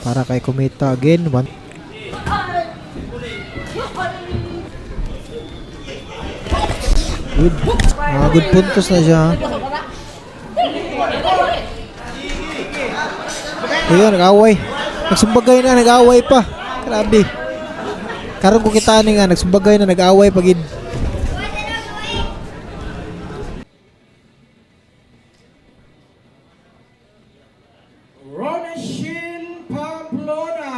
para kay Kumita again. Good. Mga good puntos na siya. Ayun, nag-away. Nagsumbagay na, nag-away pa. Grabe. Karon ko kita ni nga, nagsumbagay na, nag-away pa gid. Ronachil Pamplona.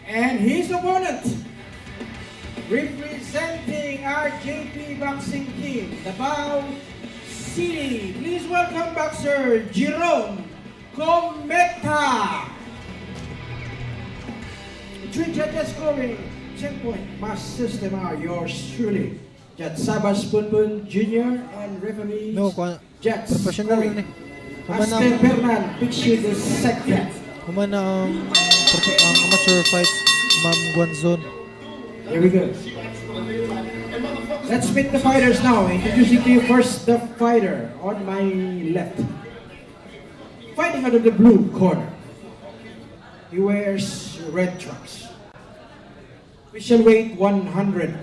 And his opponent, representing our JP boxing team, Davao City. Please welcome boxer Jerome Cometa. The three judges scoring 10 point match system are yours truly. Judge Sabas Punpun Jr. and referees Judge professional scoring ni. Kumana Pastel Fernan Picture the second. kumana ang amateur fight Ma'am Guanzon. Here we go. Let's meet the fighters now. Introducing to you first the fighter on my left. Fighting out of the blue corner. He wears red trunks. Official weight 104.2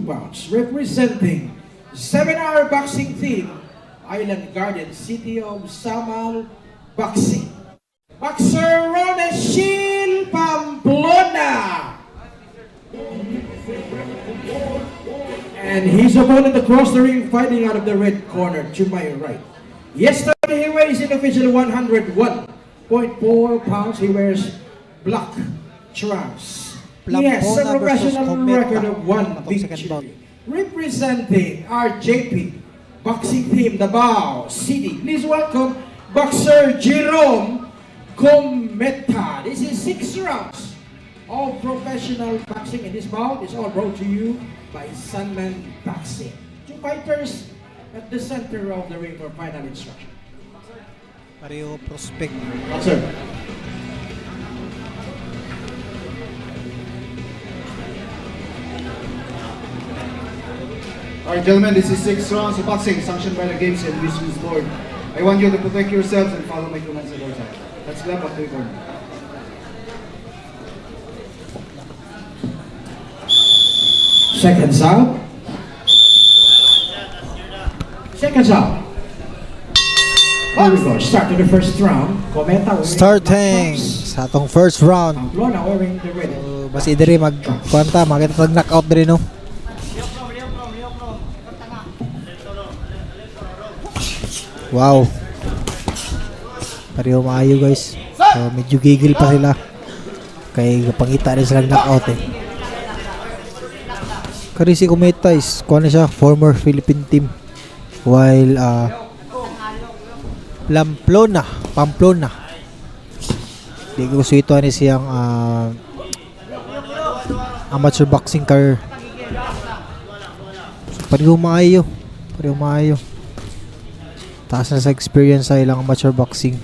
pounds. Representing 7-hour boxing team, Island Garden, City of Samal Boxing. Boxer Ronachil Pamplona. And his opponent across the ring fighting out of the red corner to my right. Yesterday he weighs in official 101.4 pounds. He wears black trunks. He has a professional record of 1 victory. Representing our JP boxing team, Davao City. Please welcome Boxer Jerome Cometa. This is 6 rounds of professional boxing, and this bout is all brought to you by Sunman Boxing. 2 fighters at the center of the ring for final instruction. Pareho prospect. Boxer. Alright, gentlemen, this is 6 rounds of boxing sanctioned by the Games and Whistlers Board. I want you to protect yourselves and follow my commands at all times. Let's clap up to the corner. Seconds out. Seconds out. Here we go. Start to the first round. Cometa Starting sa atong first round. Pamplona wearing the red. Basi diri magkwanta, makita tag knockout diri no. Wow. Pareho maayo guys. So medyo gigil pa sila. Kay pangita rin silang knockout eh. Kari si Kumeta is kuha na siya, former Philippine team. While Pamplona. Di ko gusto ito ni siyang amateur boxing career. So, pareho maayo. Taas na sa experience sa ilang amateur boxing.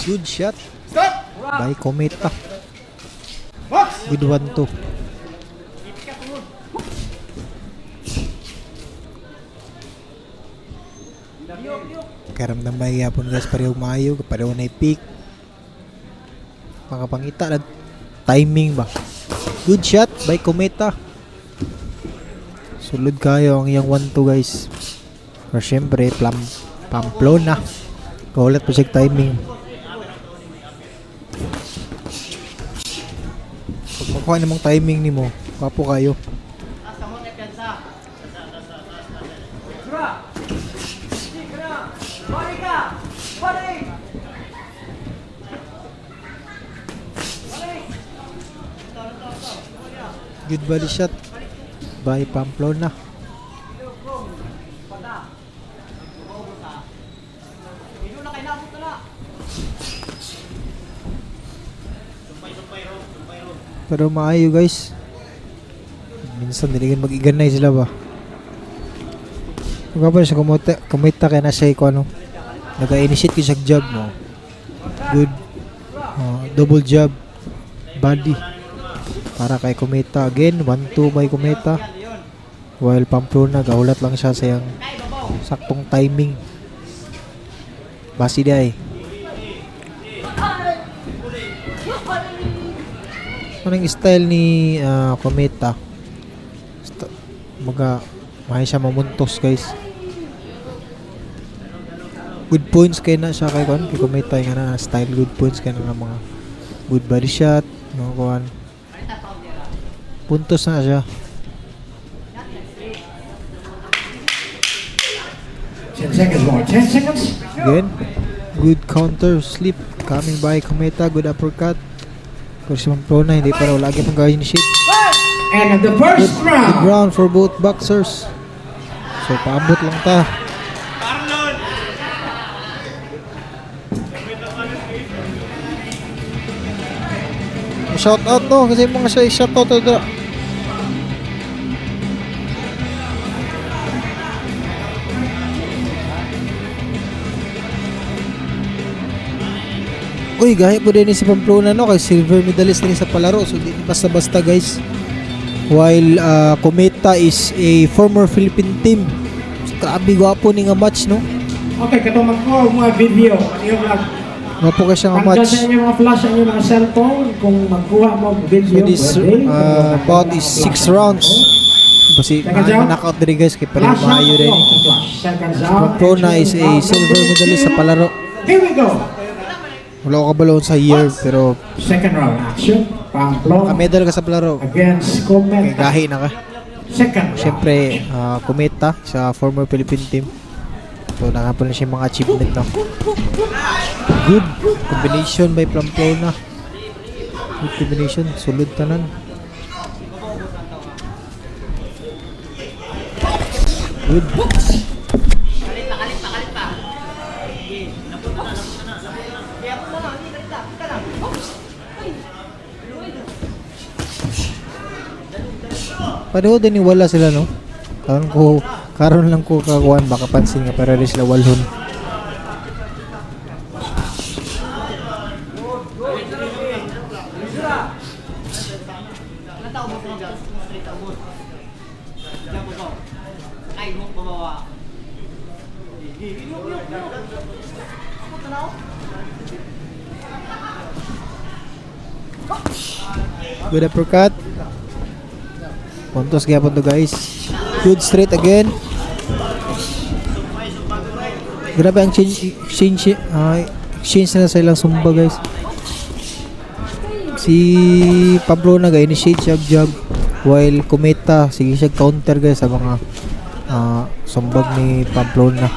Good shot by Cometa. Good one too. Karamdam ba yapon guys, pareho maayo, pareho na i-pick. Makapangita na timing ba. Good shot by Cometa. Sulod kayo ang iyang 1-2 guys. Pero syempre Pamplona kaulit pa siya timing. Pag makuha namang timing ni mo, papo kayo. Good body shot by Pamplona. Pero maayo guys. Minsan niligan mag-iganay sila ba. Kung pa siya kumita kaya na siya ko ano. Nag-initiate ko siya job mo. Good. Double jab. Body. Para kay Kometa. Again, 1-2 by Kometa. While Pamplona, gaulat lang siya sa yung saktong timing. Basi day. Anong style ni Kometa? Mahay siya mamuntos, guys. Good points kay na siya kay Kometa yung style. Good points kay na mga good body shot, mga kuan. Puntos na siya. 10 seconds more. 10 seconds. Again, good counter slip coming by Kometa. Good uppercut. Pero si Pamplona hindi pa raw lagi pang gawin ni shit. And the first Good round. round for both boxers. So paabot lang ta. Shout out no kasi mga siya shout out to. Uy, gahit po din si Pamplona no kay silver medalist din sa palaro. So di basta-basta guys. While Kometa is a former Philippine team. So, grabe gwapo ni nga match no. Okay, katuman ko mga video. Yung Gwapo ka siya nga tanggal match. sa inyong mga flash sa inyong mga cellphone kung magkuha mo So video. this bout is 6 rounds. Kasi knockout din guys kay pero maayo din. Seconds out. Pamplona is a silver medalist sa palaro. Here we go. Wala ko kabaloon sa year pero Second round action. Pamplona medal ka sa palaro. against Kay Kometa. gahi na ka. Second round. Siyempre, Kometa sa former Philippine team. So, nakapon na siya mga achievement na. Good combination by Pamplona. Good combination. Sulod tanan. Good. Pareho din wala sila no. Karon lang ko kakuan baka pansin nga para rin sila walhon. Good uppercut. Puntos gyapon to guys. Good straight again. Grabe ang exchange na sa ilang sumba guys. Si Pamplona ga-initiate jab while Kometa sige siya counter guys sa mga sumbag ni Pamplona.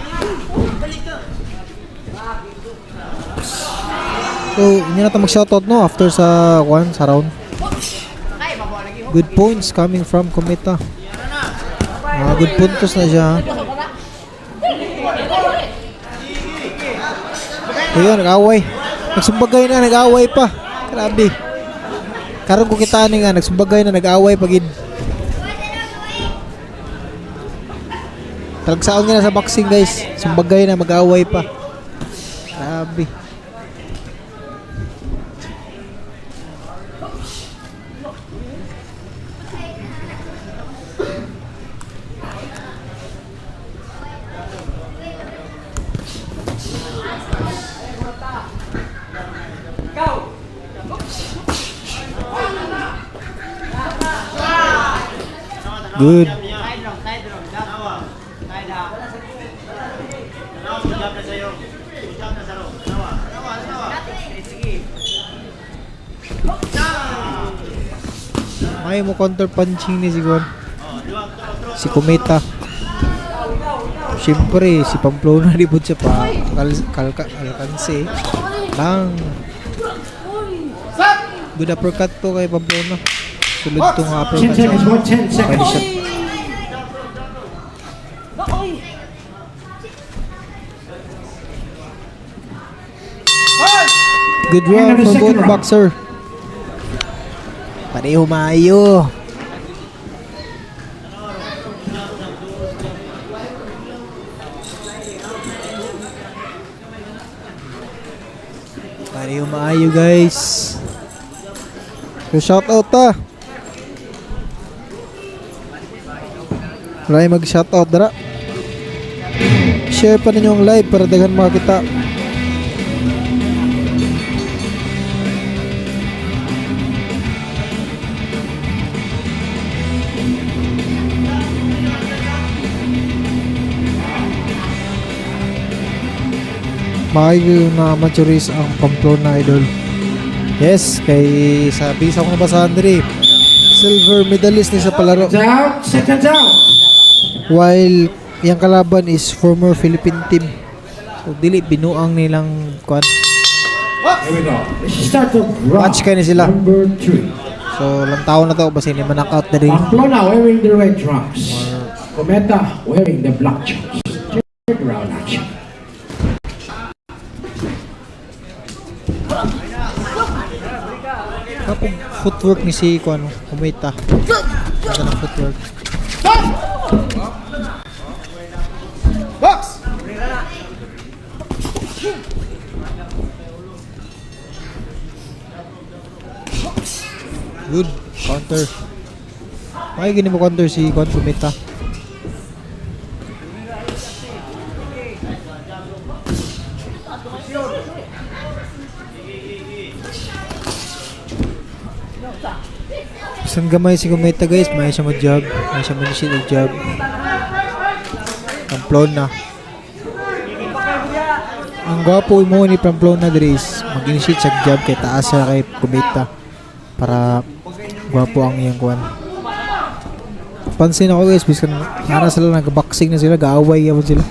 So, hindi na tayo mag-shoutout no after sa round. Good points coming from Kometa. Good puntos na siya. Ayun, nag-away. Nagsumbagay na, nag-away pa. Grabe. Karon ko kita nga, nagsumbagay na, nag-away pagid. Talagsaon nga na sa boxing guys. Sumbagay na, mag-away pa. Grabe. Good. May mo counter punching ni si Kometa. Siyempre si Pamplona di pud siya pa alkanse lang. Good uppercut to kay Pamplona. Sulod to nga 10 uppercut. seconds more. 10 Body seconds. shot. Good round for both boxer. Pareho maayo. Pare yung maayo guys. So shout out ta. Wala mag shout out dara. Share pa ninyo ang live para daghan makita. Makayo na maturis ang Pamplona idol. Yes, kay sabi sa akong nabasa Andre, silver medalist ni sa palaro. Down, second down. While yung kalaban is former Philippine team. So dili binuang nilang kwan. Here we go. Let's start the Match kayo ni sila. number 3. So lang taon na to basta ni man-knockout na rin. Pamplona wearing the red trunks. Cometa wearing the black trunks. Third round action. Kapag footwork ni si kwan, Kumita. Ganda ng footwork. Box! Good counter. Ay gini mo counter si kwan Kumita. Isang gamay si Kumita guys, may siya mag-jab, may siya mag-shit mag-jab. Pamplona. Ang gwapo mo ni Pamplona Dres, mag-initiate sa jab kay taas siya kay Kumita para gwapo ang iyang kuwan. Pansin ako guys, biskan nara sila nag-boxing na sila, gaaway yapon sila.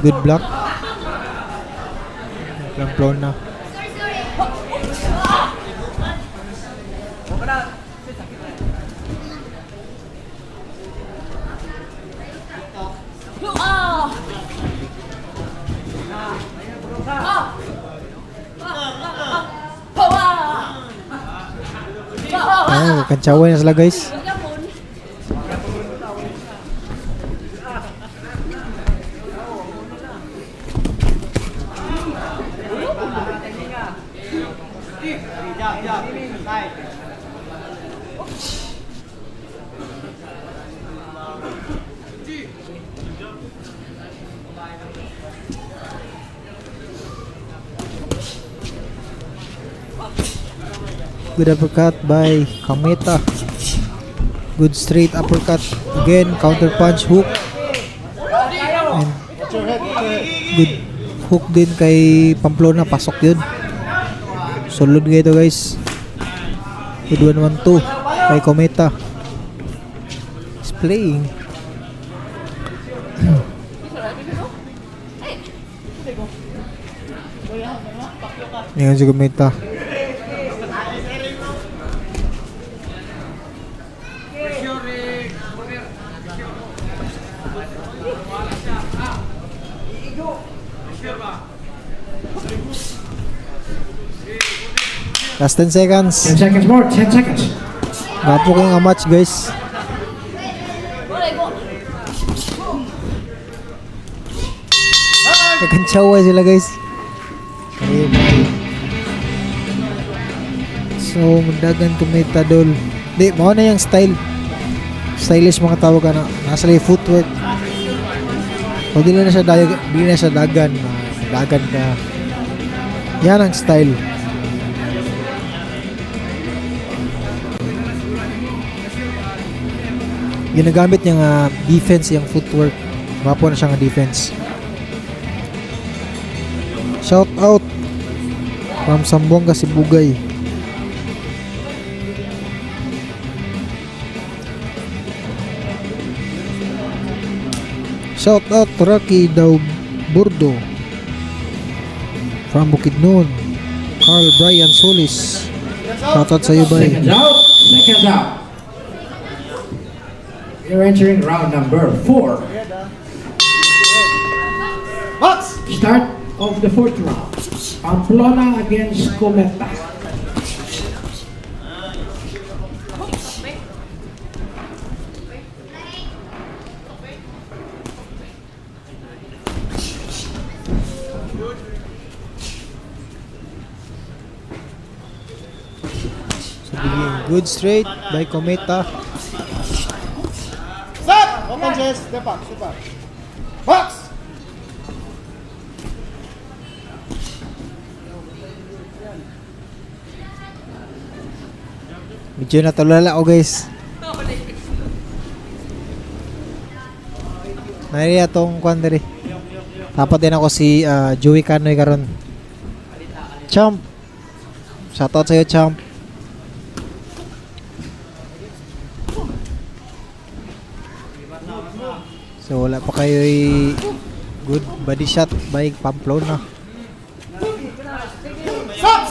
Good block. Pamplona. Ay, kansyawan na sila guys. Good uppercut by Kameta. Good straight uppercut. Again, counter punch, hook. And good hook din kay Pamplona. Pasok yun. Solid kayo ito guys. Good 1-1-2 kay Kameta. He's playing. Yan si Kameta. Last 10 seconds. 10 seconds more, 10 seconds. Gapo kayong match guys. Nagkantsawa sila guys. So, magdagan Kumita dol. Di, mo na yung style. Stylish mga tawag na. Nasa lang yung footwork. O dili na siya dagan. Dagan ka. Yan ang style. Ginagamit niya nga defense yung footwork. Mapo na siya nga defense. Shout out from Sambuanga, Sibugay. Shout out to Rocky Daw Burdo from Bukidnon. Carl Brian Solis. Shout out sa iyo bay. Seconds out, seconds out. You're entering round number 4. Box! Start of the 4th round. Pamplona against Cometa. Good straight by Cometa. Stop! Open chest. Step up. Step up. Box! Medyo natulala ako guys. Nariya tong kwan diri. Dapat din ako si Joey Canoy karon. Champ. Shoutout sa'yo, Champ. So wala pa kayo good body shot by Pamplona.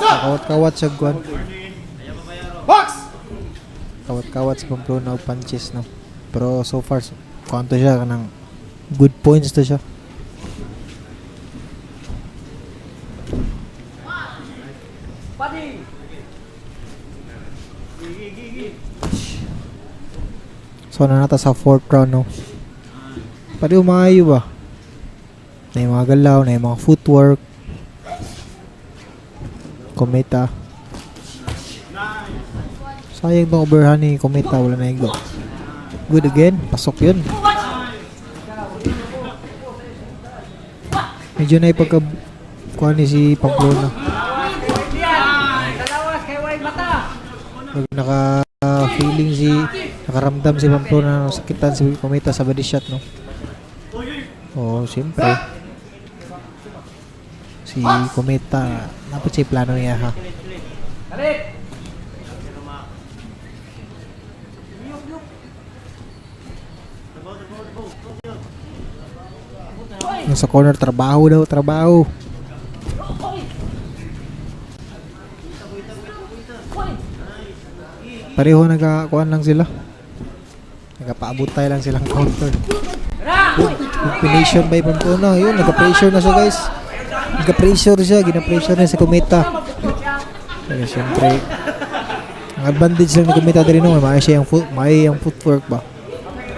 Kawat-kawat sa kwan. Box! Kawat-kawat sa Pamplona og punches no. Pero so far kanto siya kanang good points to siya. So na nata sa 4th round no. Pwede umayo ba? Na yung mga galaw, na yung mga footwork. Cometa. Sayang itong overhand ni Cometa, wala na yung go. Good again, pasok yun. Medyo na ipagkakuha ni si Pamplona. Naka-feeling nakaramdam si Pamplona na sakitan si Cometa sa body shot no. Oh, siyempre. Si Cometa, dapat siya plano niya ha. Yung sa corner, trabaho. Pareho nagkakuan lang sila. Nagpaabot tayo lang silang counter. Combination by Pamplona. Yun, nagka-pressure na siya guys. Nagka-pressure siya. Gina-pressure na si Cometa. Kaya siyempre, ang advantage lang ni Cometa din no. May yung footwork ba.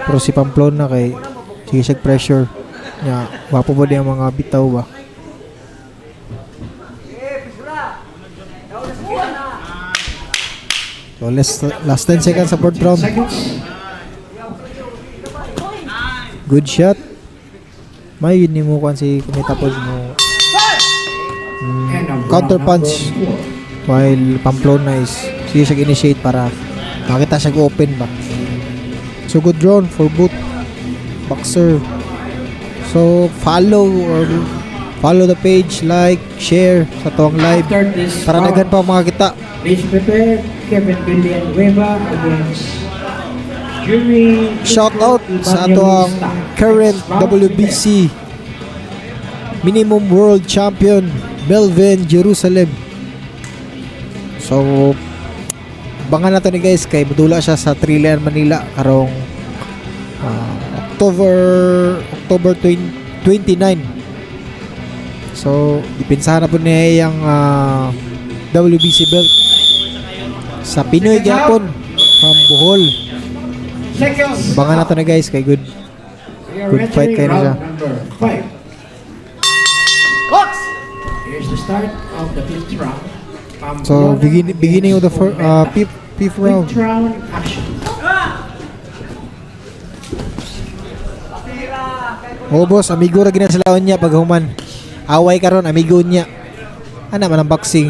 Pero si Pamplona kay sige siya pressure. Nya, wapo ba din ang mga bitaw ba. So last 10 seconds sa 4th round. Good shot. May yun mo kan si Cometa po mo counter punch while Pamplona is sige siya initiate para makita siya open ba. So good round for both boxer. So follow the page, like, share sa tuwang live para naghan pa makakita. Please prepare Kevin Villanueva against Jimmy. Shout out sa ato ang current WBC minimum world champion Melvin Jerusalem. So bangan nato ni guys kay madula siya sa Trillian Manila karong October 29. So ipinsahan na po niya yung WBC belt sa Pinoy gyapon from Bohol. Bangan nato na guys kay good fight kayo na siya. Here's the start of the 5th round. So beginning of the fifth round. 5th round action. Oh boss, amigo ra gina sila niya pag human. Away karon amigo niya. Ana man ang boxing.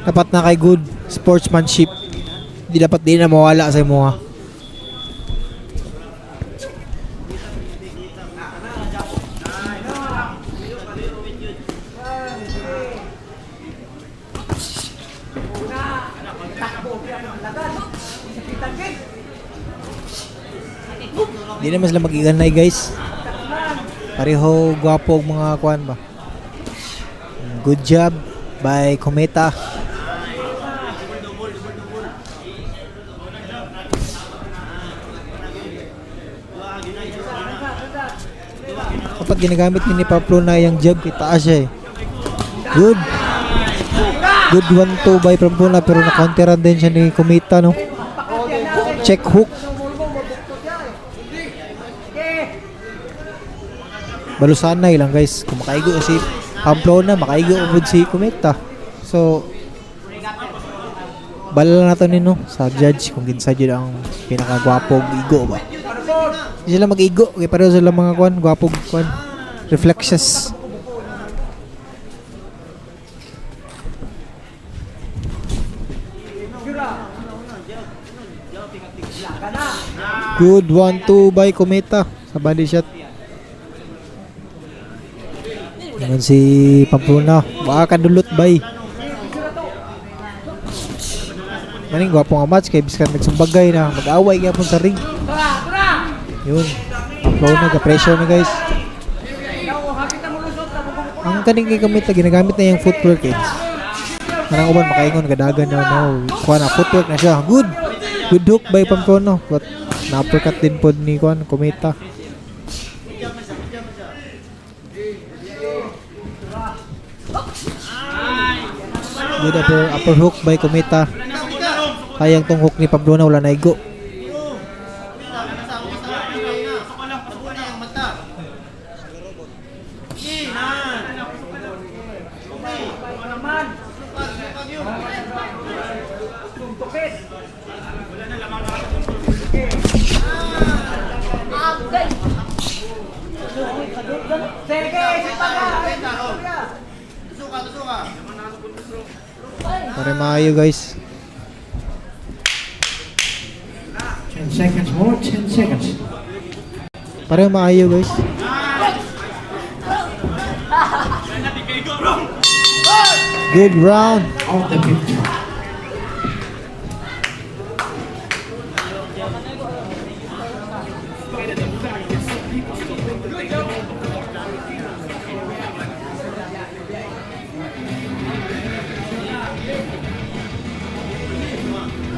Dapat na kay good sportsmanship. Di dapat din na mawala sa imo ha. Di naman sila mag-iganay guys. Pareho gwapo og mga kuan ba. Good job by Cometa. Kapag ginagamit ni Pamplona yung jab, kita siya eh. Good 1-2 by Pamplona pero na-counteran din siya ni Cometa no. Check hook. Balusanay lang guys. Kung makaigo si Pamplona, makaigo ubod si Cometa. So Bala na to nino sa judge kung kinsa jud ang pinakagwapog igo ba. Hindi sila mag-igo kay pareho sila mga kwan, gwapog kwan. Reflexes. Good 1-2 by Kometa sa body shot. Ngayon si Pamplona, baka kadulot bay. Maning gwapo nga match kay biskan nagsumbagay na mag-away gyapon sa ring. Yun. Pamplona ga pressure na guys. Ang kaning kay Kometa ginagamit na yung footwork eh. Kanang uban makaingon gadagan na no. Kuha na footwork na siya. Good. Good hook by Pamplona. But na-uppercut din po ni Kuan Kometa. Good upper hook by Kometa. Sayang tong hook ni Pamplona wala na igo. Pare maayo guys. 10 seconds more, 10 seconds. Pare maayo guys. Good round. Of the picture.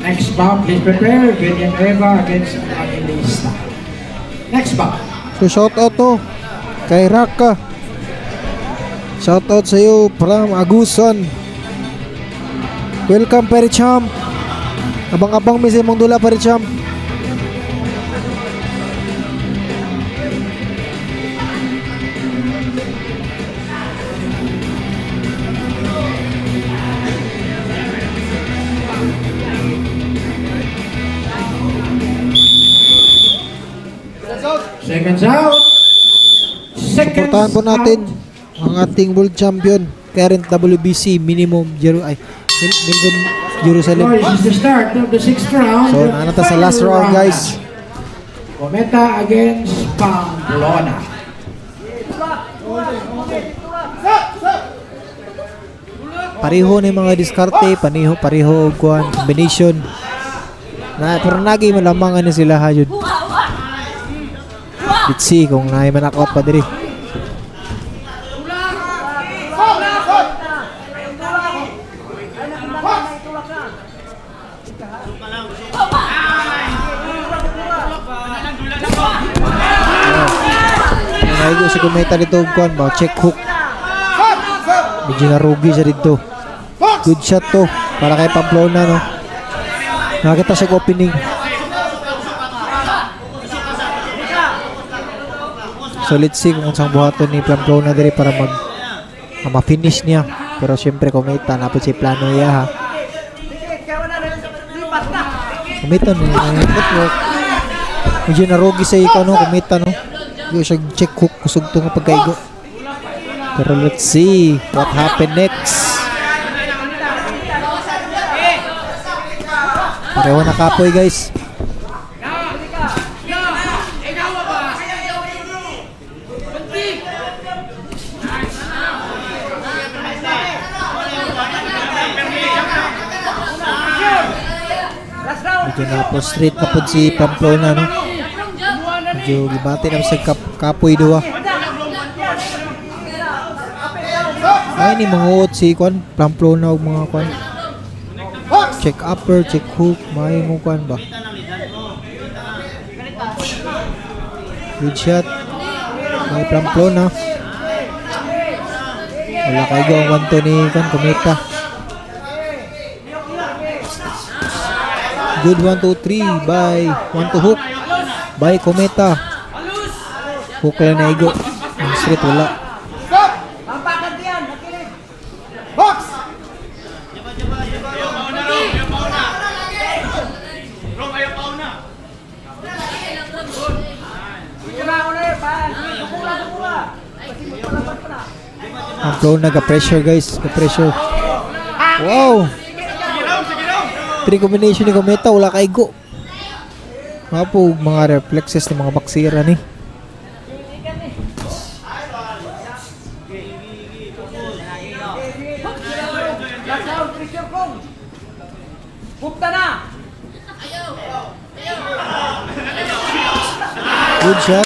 Next bout, please prepare. Villanueva against Angelista. Next bout. So shout out to kay Raka. Shout out sa iyo from Agusan. Welcome Pericham. Abang-abang mi sa imong dula Pericham. Seconds out. Seconds Suportahan po natin out. ang ating world champion, current WBC minimum Jerusalem. This is the start of the 6th round. So the nanata sa last final round guys. Kometa against Pamplona. Pareho na yung mga diskarte, pareho kuan combination. Na pero nagi malamang ano sila ha jud. Let's see kung naay manakot pa diri. Naigo si Kometa dito kuan ba check hook. Medyo narugi siya dito. Good shot to para kay Pamplona no. Nakita siya opening. So let's see kung saan buhaton ni Pamplona diri para ma-finish niya. Pero syempre Kometa napod si plano niya ha. Kometa no footwork. Medyo narugi sa ikaw no Kometa no. Yung siya check hook kusog to nga pagkaigo. Pero let's see what happen next. Pareho na kapoy guys. Medyo na po straight na po si Pamplona no. Medyo gibati na sa kapoy duwa. Ay ni mga uot si Kwan Pamplona og mga Kwan. Check upper, check hook, may mo Kwan ba. Good shot. May Pamplona. Wala kay go ang wanto ni Kwan Kometa. Good 1-2-3 by 1-2 hook by Kometa. Hook lang na igo. Ang straight wala. Pamplona ga-pressure guys. Ga-pressure. Wow! 3 combination ni Cometa. Wala kaigo. Mga po mga reflexes ng mga baksira ni. Good shot.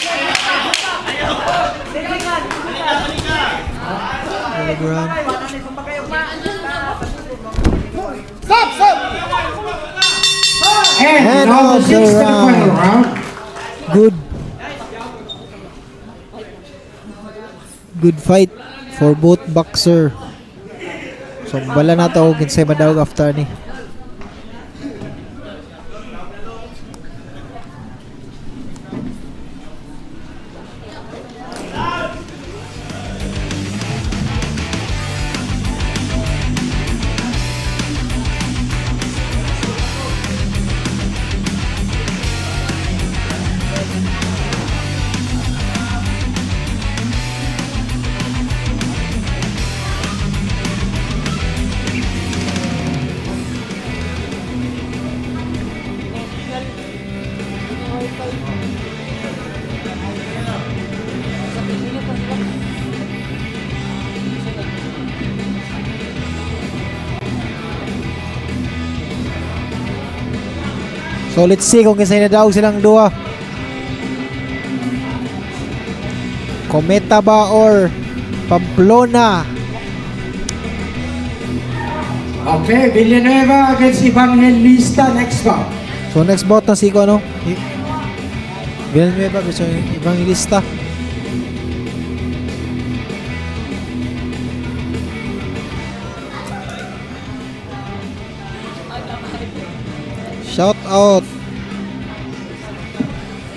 Telegram. And now the sixth and final round. Good. Good fight for both boxer. So bala na to kinsay madawag after ni. So let's see kung kinsay nadawag silang duha. Cometa ba or Pamplona? Okay, Villanueva against Evangelista next bout. So next bout na si ko ano? Villanueva versus Evangelista. Shout out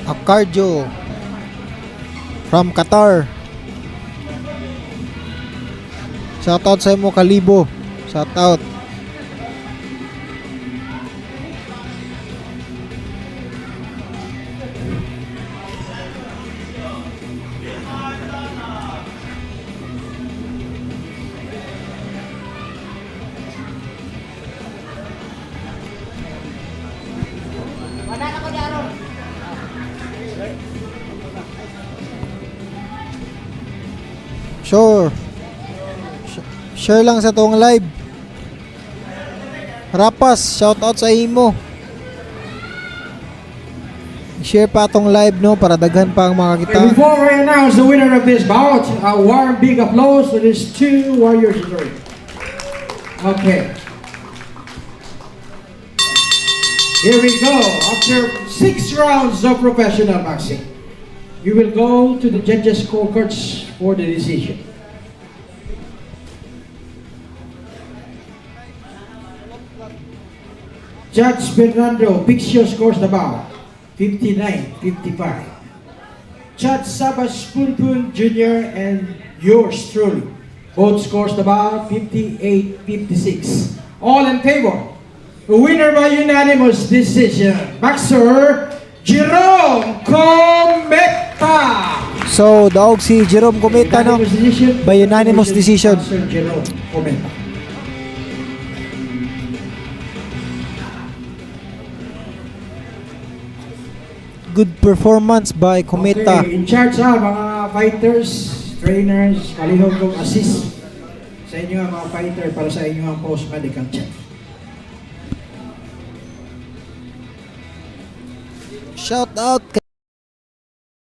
Akarjo from Qatar. Shout out sa imo Kalibo. Shout out. Sure. Share lang sa tong live. Rapas, shout out sa imo. Share pa tong live no para daghan pa ang mga kita. Before we announce the winner of this bout, a warm big applause to these two warriors. Okay. Here we go. After 6 rounds of professional boxing, you will go to the judges' scorecards for the decision. Judge Fernando Pixio scores the bout 59-55. Judge Sabas Punpun Jr. and yours truly both scores the bout 58-56. All in favor. The winner by unanimous decision, boxer Jerome Cometa. So, daog si Jerome Cometa no Unanimous decision. by unanimous decision. Boxer Jerome Cometa. Good performance by Cometa. Okay, in charge mga fighters, trainers, palihog kong assist sa inyo ang mga fighter para sa inyo ang post-medical check. Shout out